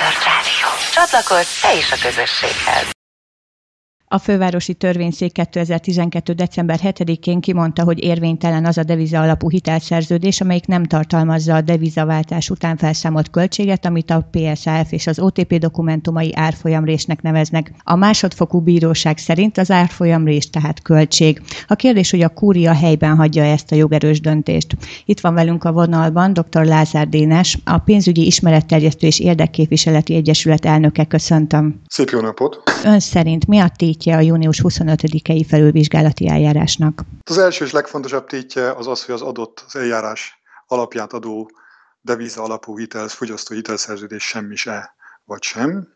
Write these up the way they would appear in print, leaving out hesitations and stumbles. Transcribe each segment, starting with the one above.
Rádió. Csatlakozz te is a közösséghez. A fővárosi törvényszék 2012. december 7-én kimondta, hogy érvénytelen az a deviza alapú hitelszerződés, amelyik nem tartalmazza a devizaváltás után felszámolt költséget, amit a PSAF és az OTP dokumentumai árfolyamrésnek neveznek. A másodfokú bíróság szerint az árfolyamrés tehát költség. A kérdés, hogy a kúria helyben hagyja ezt a jogerős döntést. Itt van velünk a vonalban dr. Lázár Dénes, a Pénzügyi Ismeretterjesztő és Érdekképviseleti Egyesület elnöke. Köszöntöm. Szép jó napot! Ön szerint mi a tétje a június 25-i felülvizsgálati eljárásnak? Az első és legfontosabb tétje az, hogy az eljárás alapját adó deviza alapú fogyasztói hitelszerződés semmis-e vagy sem.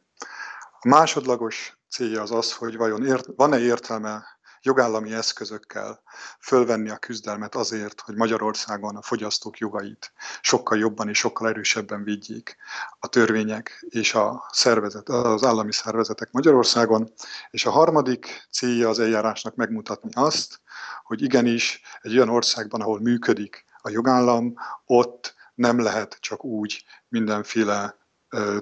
A másodlagos célja az, hogy vajon van-e értelme jogállami eszközökkel fölvenni a küzdelmet azért, hogy Magyarországon a fogyasztók jogait sokkal jobban és sokkal erősebben védjék a törvények és az állami szervezetek Magyarországon. És a harmadik célja az eljárásnak megmutatni azt, hogy igenis egy olyan országban, ahol működik a jogállam, ott nem lehet csak úgy mindenféle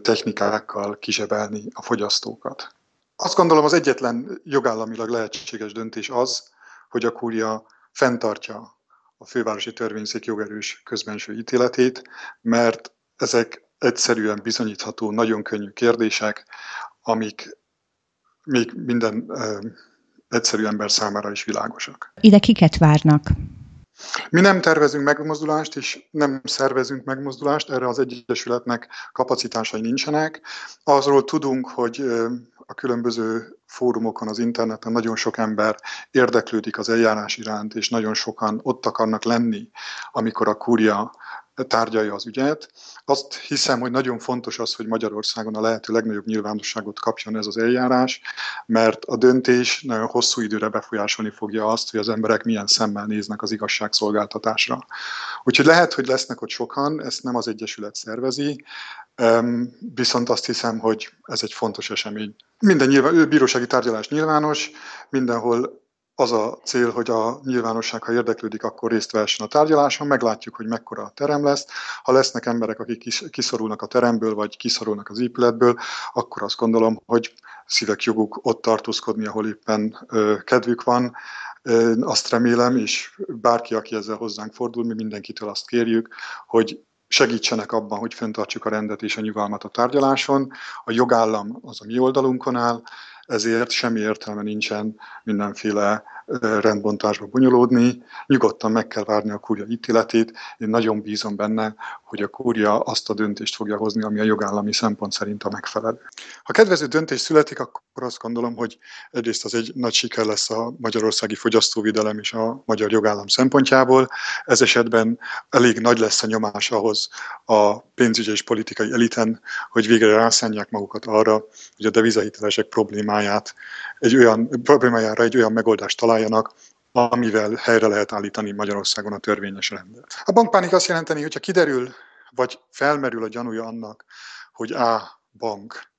technikákkal kizsebelni a fogyasztókat. Azt gondolom, az egyetlen jogállamilag lehetséges döntés az, hogy a kúria fenntartja a fővárosi törvényszék jogerős közbenső ítéletét, mert ezek egyszerűen bizonyítható, nagyon könnyű kérdések, amik még minden egyszerű ember számára is világosak. Ide kiket várnak? Mi nem tervezünk megmozdulást, és nem szervezünk megmozdulást, erre az Egyesületnek kapacitásai nincsenek. Azról tudunk, hogy a különböző fórumokon, az interneten nagyon sok ember érdeklődik az eljárás iránt, és nagyon sokan ott akarnak lenni, amikor a kúria tárgyalja az ügyet. Azt hiszem, hogy nagyon fontos az, hogy Magyarországon a lehető legnagyobb nyilvánosságot kapjon ez az eljárás, mert a döntés nagyon hosszú időre befolyásolni fogja azt, hogy az emberek milyen szemmel néznek az igazságszolgáltatásra. Úgyhogy lehet, hogy lesznek ott sokan, ezt nem az Egyesület szervezi, viszont azt hiszem, hogy ez egy fontos esemény. Minden bírósági tárgyalás nyilvános, mindenhol az a cél, hogy a nyilvánosság, ha érdeklődik, akkor részt vehessen a tárgyaláson, meglátjuk, hogy mekkora a terem lesz. Ha lesznek emberek, akik kiszorulnak a teremből, vagy kiszorulnak az épületből, akkor azt gondolom, hogy szívek joguk ott tartózkodni, ahol éppen kedvük van. Azt remélem, és bárki, aki ezzel hozzánk fordul, mi mindenkitől azt kérjük, hogy segítsenek abban, hogy fenntartsuk a rendet és a nyugalmat a tárgyaláson. A jogállam az a mi oldalunkon áll, ezért semmi értelme nincsen mindenféle rendbontásba bonyolódni. Nyugodtan meg kell várni a kúria ítéletét. Én nagyon bízom benne, hogy a kúria azt a döntést fogja hozni, ami a jogállami szempont szerint a megfelelő. Ha kedvező döntés születik, akkor azt gondolom, hogy egyrészt az egy nagy siker lesz a magyarországi fogyasztóvédelem és a magyar jogállam szempontjából. Ez esetben elég nagy lesz a nyomás ahhoz a pénzügyi és politikai eliten, hogy végre rászánják magukat arra, hogy a devizahitelesek problémájára egy olyan megoldást találjanak, amivel helyre lehet állítani Magyarországon a törvényes rendet. A bankpánik azt jelenteni, hogyha kiderül, vagy felmerül a gyanúja annak, hogy A bank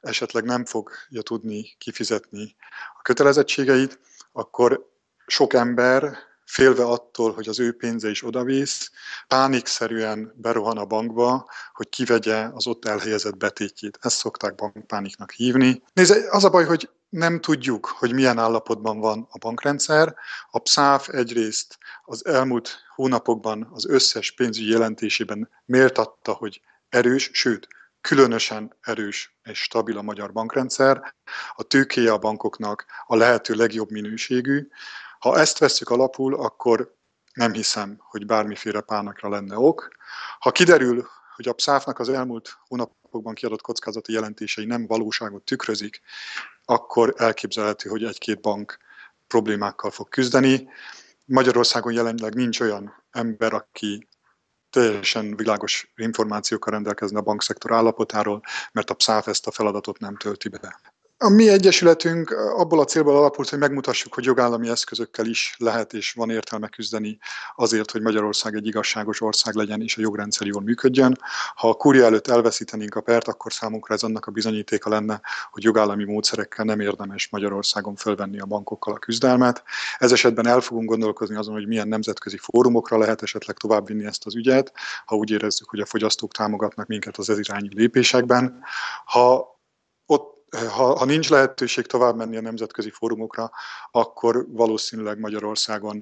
esetleg nem fogja tudni kifizetni a kötelezettségeit, akkor sok ember félve attól, hogy az ő pénze is odavész, pánikszerűen berohan a bankba, hogy kivegye az ott elhelyezett betétjét. Ezt szokták bankpániknak hívni. Nézd, az a baj, hogy nem tudjuk, hogy milyen állapotban van a bankrendszer. A PSAF egyrészt az elmúlt hónapokban az összes pénzügyi jelentésében méltatta, hogy erős, sőt, különösen erős és stabil a magyar bankrendszer. A tőkéje a bankoknak a lehető legjobb minőségű. Ha ezt vesszük alapul, akkor nem hiszem, hogy bármiféle pánikra lenne ok. Ha kiderül, hogy a PSAF-nak az elmúlt hónapokban kiadott kockázati jelentései nem valóságot tükrözik, akkor elképzelhető, hogy egy-két bank problémákkal fog küzdeni. Magyarországon jelenleg nincs olyan ember, aki teljesen világos információkkal rendelkezne a bankszektor állapotáról, mert a PSAF ezt a feladatot nem tölti be. A mi egyesületünk abból a célból alapult, hogy megmutassuk, hogy jogállami eszközökkel is lehet és van értelme küzdeni azért, hogy Magyarország egy igazságos ország legyen és a jogrendszer jól működjön. Ha a kúria előtt elveszítenénk a pert, akkor számunkra ez annak a bizonyítéka lenne, hogy jogállami módszerekkel nem érdemes Magyarországon fölvenni a bankokkal a küzdelmet. Ez esetben el fogunk gondolkozni azon, hogy milyen nemzetközi fórumokra lehet esetleg továbbvinni ezt az ügyet, ha úgy érezzük, hogy a fogyasztók támogatnak minket az ez irányú lépésekben. Ha nincs lehetőség tovább menni a nemzetközi fórumokra, akkor valószínűleg Magyarországon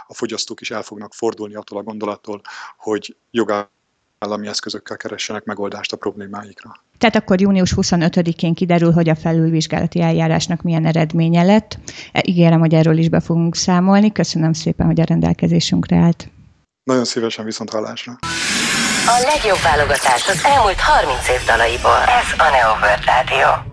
a fogyasztók is el fognak fordulni attól a gondolattól, hogy jogállami eszközökkel keressenek megoldást a problémáikra. Tehát akkor június 25-én kiderül, hogy a felülvizsgálati eljárásnak milyen eredménye lett. Ígérem, hogy erről is be fogunk számolni. Köszönöm szépen, hogy a rendelkezésünkre állt. Nagyon szívesen, viszonthallásra. A legjobb válogatás az elmúlt 30 év dalaiból. Ez a Neo World Rádió.